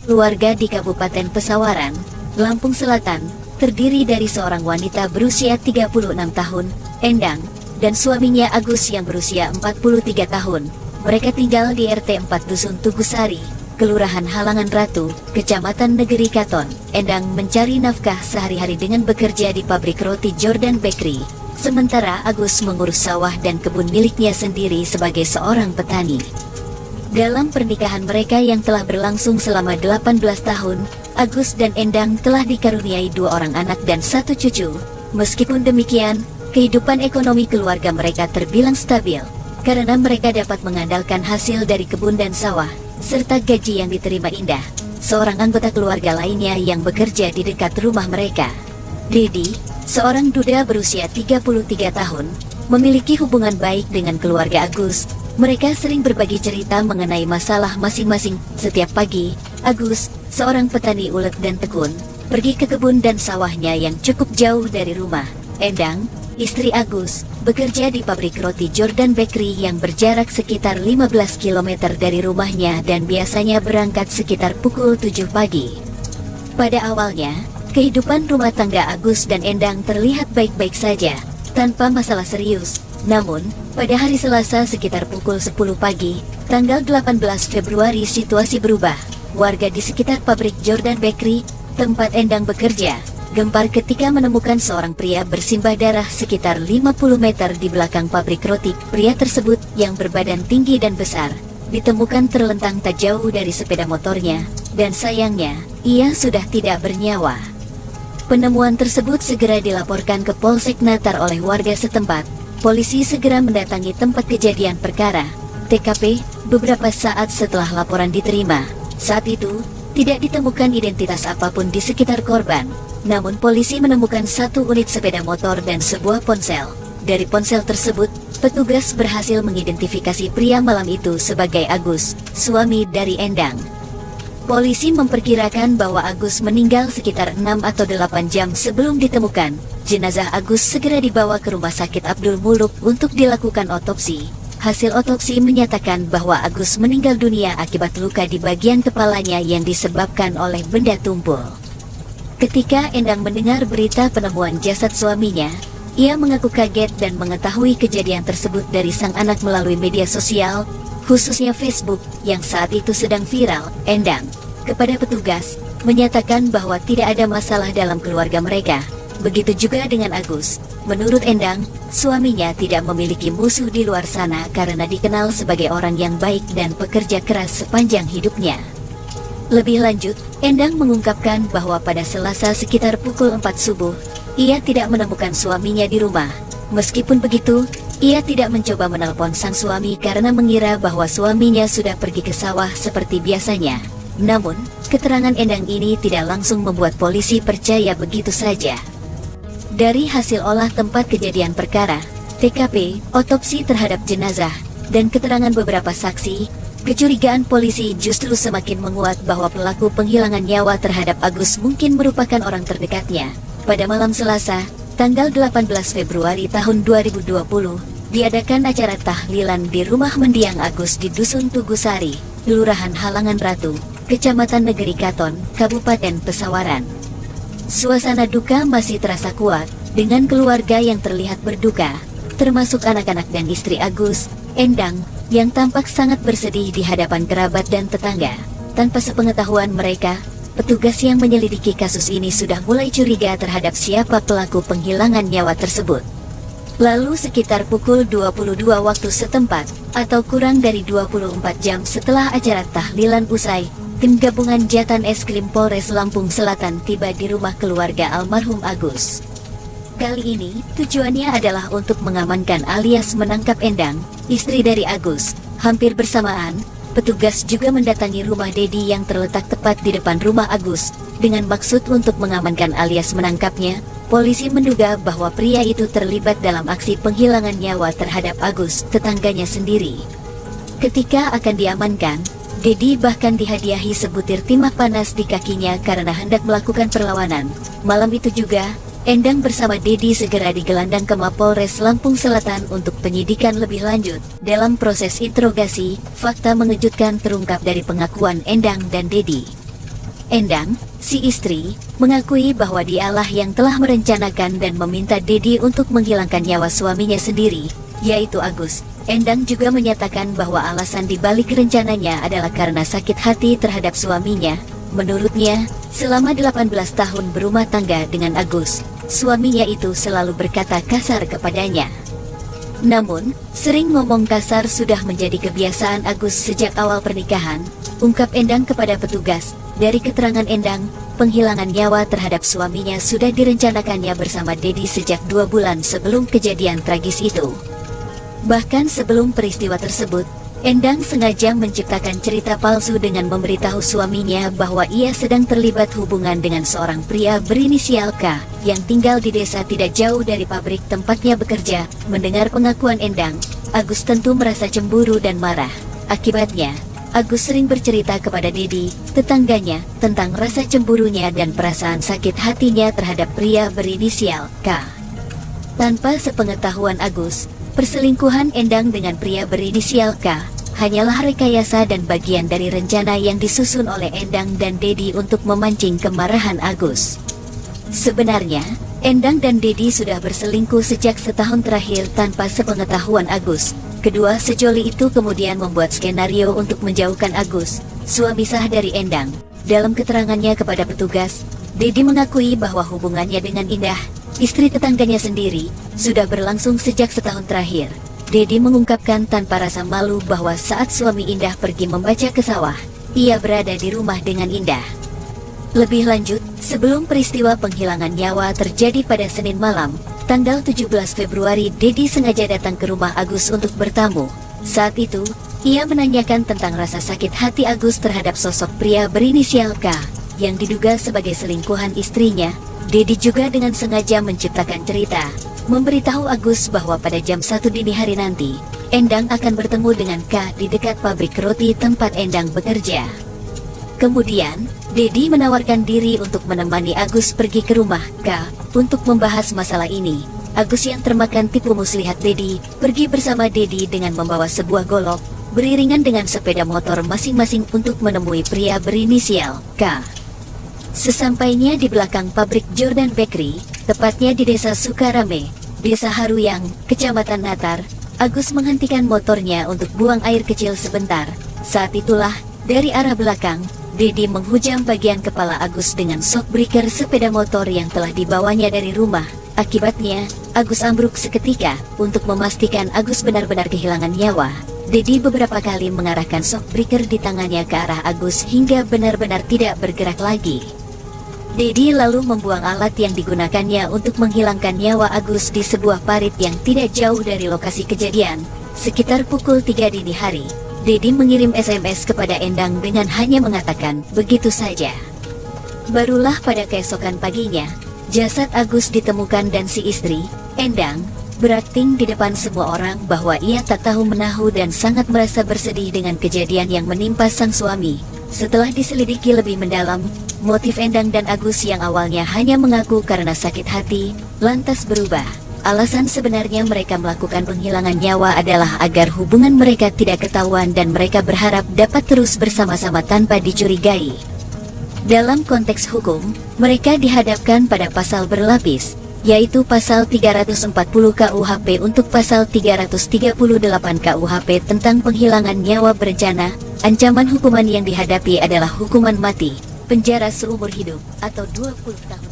keluarga di Kabupaten Pesawaran, Lampung Selatan, terdiri dari seorang wanita berusia 36 tahun, Endang, dan suaminya Agus yang berusia 43 tahun. Mereka tinggal di RT 4 Dusun Tugusari, Kelurahan Halangan Ratu, Kecamatan Negeri Katon. Endang mencari nafkah sehari-hari dengan bekerja di pabrik roti Jordan Bakery. Sementara Agus mengurus sawah dan kebun miliknya sendiri sebagai seorang petani. Dalam pernikahan mereka yang telah berlangsung selama 18 tahun, Agus dan Endang telah dikaruniai 2 orang anak dan 1 cucu. Meskipun demikian, kehidupan ekonomi keluarga mereka terbilang stabil, karena mereka dapat mengandalkan hasil dari kebun dan sawah, serta gaji yang diterima Indah, seorang anggota keluarga lainnya yang bekerja di dekat rumah mereka. Dedi, seorang duda berusia 33 tahun, memiliki hubungan baik dengan keluarga Agus. Mereka sering berbagi cerita mengenai masalah masing-masing. Setiap pagi, Agus, seorang petani ulet dan tekun, pergi ke kebun dan sawahnya yang cukup jauh dari rumah. Endang, istri Agus, bekerja di pabrik roti Jordan Bakery yang berjarak sekitar 15 km dari rumahnya dan biasanya berangkat sekitar pukul 7 pagi. Pada awalnya, kehidupan rumah tangga Agus dan Endang terlihat baik-baik saja, tanpa masalah serius. Namun, pada hari Selasa sekitar pukul 10 pagi, tanggal 18 Februari situasi berubah. Warga di sekitar pabrik Jordan Bakery, tempat Endang bekerja, gempar ketika menemukan seorang pria bersimbah darah sekitar 50 meter di belakang pabrik roti. Pria tersebut yang berbadan tinggi dan besar, ditemukan terlentang tak jauh dari sepeda motornya, dan sayangnya, ia sudah tidak bernyawa. Penemuan tersebut segera dilaporkan ke Polsek Natar oleh warga setempat. Polisi segera mendatangi tempat kejadian perkara, TKP, beberapa saat setelah laporan diterima. Saat itu, tidak ditemukan identitas apapun di sekitar korban. Namun polisi menemukan 1 unit sepeda motor dan sebuah ponsel. Dari ponsel tersebut, petugas berhasil mengidentifikasi pria malam itu sebagai Agus, suami dari Endang. Polisi memperkirakan bahwa Agus meninggal sekitar 6 atau 8 jam sebelum ditemukan. Jenazah Agus segera dibawa ke Rumah Sakit Abdul Muluk untuk dilakukan otopsi. Hasil otopsi menyatakan bahwa Agus meninggal dunia akibat luka di bagian kepalanya yang disebabkan oleh benda tumpul. Ketika Endang mendengar berita penemuan jasad suaminya, ia mengaku kaget dan mengetahui kejadian tersebut dari sang anak melalui media sosial, khususnya Facebook, yang saat itu sedang viral. Endang, kepada petugas, menyatakan bahwa tidak ada masalah dalam keluarga mereka. Begitu juga dengan Agus. Menurut Endang, suaminya tidak memiliki musuh di luar sana karena dikenal sebagai orang yang baik dan pekerja keras sepanjang hidupnya. Lebih lanjut, Endang mengungkapkan bahwa pada Selasa sekitar pukul 4 subuh, ia tidak menemukan suaminya di rumah. Meskipun begitu, ia tidak mencoba menelpon sang suami karena mengira bahwa suaminya sudah pergi ke sawah seperti biasanya. Namun, keterangan Endang ini tidak langsung membuat polisi percaya begitu saja. Dari hasil olah tempat kejadian perkara, TKP, otopsi terhadap jenazah, dan keterangan beberapa saksi, kecurigaan polisi justru semakin menguat bahwa pelaku penghilangan nyawa terhadap Agus mungkin merupakan orang terdekatnya. Pada malam Selasa, tanggal 18 Februari tahun 2020, diadakan acara tahlilan di rumah mendiang Agus di Dusun Tugusari, Kelurahan Halangan Ratu, Kecamatan Negeri Katon, Kabupaten Pesawaran. Suasana duka masih terasa kuat, dengan keluarga yang terlihat berduka, termasuk anak-anak dan istri Agus, Endang, yang tampak sangat bersedih di hadapan kerabat dan tetangga. Tanpa sepengetahuan mereka, petugas yang menyelidiki kasus ini sudah mulai curiga terhadap siapa pelaku penghilangan nyawa tersebut. Lalu sekitar pukul 22 waktu setempat, atau kurang dari 24 jam setelah acara tahlilan usai, tim gabungan Jatan Eskrim Polres Lampung Selatan tiba di rumah keluarga almarhum Agus. Kali ini, tujuannya adalah untuk mengamankan alias menangkap Endang, istri dari Agus. Hampir bersamaan, petugas juga mendatangi rumah Dedi yang terletak tepat di depan rumah Agus. Dengan maksud untuk mengamankan alias menangkapnya, polisi menduga bahwa pria itu terlibat dalam aksi penghilangan nyawa terhadap Agus, tetangganya sendiri. Ketika akan diamankan, Dedi bahkan dihadiahi sebutir timah panas di kakinya karena hendak melakukan perlawanan. Malam itu juga, Endang bersama Dedi segera digelandang ke Mapolres Lampung Selatan untuk penyidikan lebih lanjut. Dalam proses interogasi, fakta mengejutkan terungkap dari pengakuan Endang dan Dedi. Endang, si istri, mengakui bahwa dialah yang telah merencanakan dan meminta Dedi untuk menghilangkan nyawa suaminya sendiri, yaitu Agus. Endang juga menyatakan bahwa alasan dibalik rencananya adalah karena sakit hati terhadap suaminya. Menurutnya, selama 18 tahun berumah tangga dengan Agus, suaminya itu selalu berkata kasar kepadanya. Namun, sering ngomong kasar sudah menjadi kebiasaan Agus sejak awal pernikahan, ungkap Endang kepada petugas. Dari keterangan Endang, penghilangan nyawa terhadap suaminya sudah direncanakannya bersama Dedi sejak 2 bulan sebelum kejadian tragis itu. Bahkan sebelum peristiwa tersebut, Endang sengaja menciptakan cerita palsu dengan memberitahu suaminya bahwa ia sedang terlibat hubungan dengan seorang pria berinisial K yang tinggal di desa tidak jauh dari pabrik tempatnya bekerja. Mendengar pengakuan Endang, Agus tentu merasa cemburu dan marah. Akibatnya, Agus sering bercerita kepada Dedi, tetangganya, tentang rasa cemburunya dan perasaan sakit hatinya terhadap pria berinisial K. Tanpa sepengetahuan Agus, perselingkuhan Endang dengan pria berinisial K hanyalah rekayasa dan bagian dari rencana yang disusun oleh Endang dan Dedi untuk memancing kemarahan Agus. Sebenarnya, Endang dan Dedi sudah berselingkuh sejak setahun terakhir tanpa sepengetahuan Agus. Kedua sejoli itu kemudian membuat skenario untuk menjauhkan Agus, suami sah dari Endang. Dalam keterangannya kepada petugas, Dedi mengakui bahwa hubungannya dengan Indah, istri tetangganya sendiri, sudah berlangsung sejak setahun terakhir. Dedi mengungkapkan tanpa rasa malu bahwa saat suami Indah pergi membaca ke sawah, ia berada di rumah dengan Indah. Lebih lanjut, sebelum peristiwa penghilangan nyawa terjadi pada Senin malam, tanggal 17 Februari, Dedi sengaja datang ke rumah Agus untuk bertamu. Saat itu, ia menanyakan tentang rasa sakit hati Agus terhadap sosok pria berinisial K yang diduga sebagai selingkuhan istrinya. Dedi juga dengan sengaja menciptakan cerita, memberitahu Agus bahwa pada jam 1 dini hari nanti, Endang akan bertemu dengan K di dekat pabrik roti tempat Endang bekerja. Kemudian, Dedi menawarkan diri untuk menemani Agus pergi ke rumah K untuk membahas masalah ini. Agus yang termakan tipu muslihat Dedi, pergi bersama Dedi dengan membawa sebuah golok, beriringan dengan sepeda motor masing-masing untuk menemui pria berinisial K. Sesampainya di belakang pabrik Jordan Bakery, tepatnya di desa Sukarame, desa Haruyang, kecamatan Natar, Agus menghentikan motornya untuk buang air kecil sebentar. Saat itulah, dari arah belakang, Dedi menghujam bagian kepala Agus dengan shockbreaker sepeda motor yang telah dibawanya dari rumah. Akibatnya, Agus ambruk seketika. Untuk memastikan Agus benar-benar kehilangan nyawa, Dedi beberapa kali mengarahkan shockbreaker di tangannya ke arah Agus hingga benar-benar tidak bergerak lagi. Dedi lalu membuang alat yang digunakannya untuk menghilangkan nyawa Agus di sebuah parit yang tidak jauh dari lokasi kejadian. Sekitar pukul 3 dini hari, Dedi mengirim SMS kepada Endang dengan hanya mengatakan, "Begitu saja." Barulah pada keesokan paginya, jasad Agus ditemukan dan si istri, Endang, berakting di depan semua orang bahwa ia tak tahu menahu dan sangat merasa bersedih dengan kejadian yang menimpa sang suami. Setelah diselidiki lebih mendalam, motif Endang dan Agus yang awalnya hanya mengaku karena sakit hati, lantas berubah. Alasan sebenarnya mereka melakukan penghilangan nyawa adalah agar hubungan mereka tidak ketahuan dan mereka berharap dapat terus bersama-sama tanpa dicurigai. Dalam konteks hukum, mereka dihadapkan pada pasal berlapis, yaitu pasal 340 KUHP untuk pasal 338 KUHP tentang penghilangan nyawa berencana. Ancaman hukuman yang dihadapi adalah hukuman mati, penjara seumur hidup, atau 20 tahun.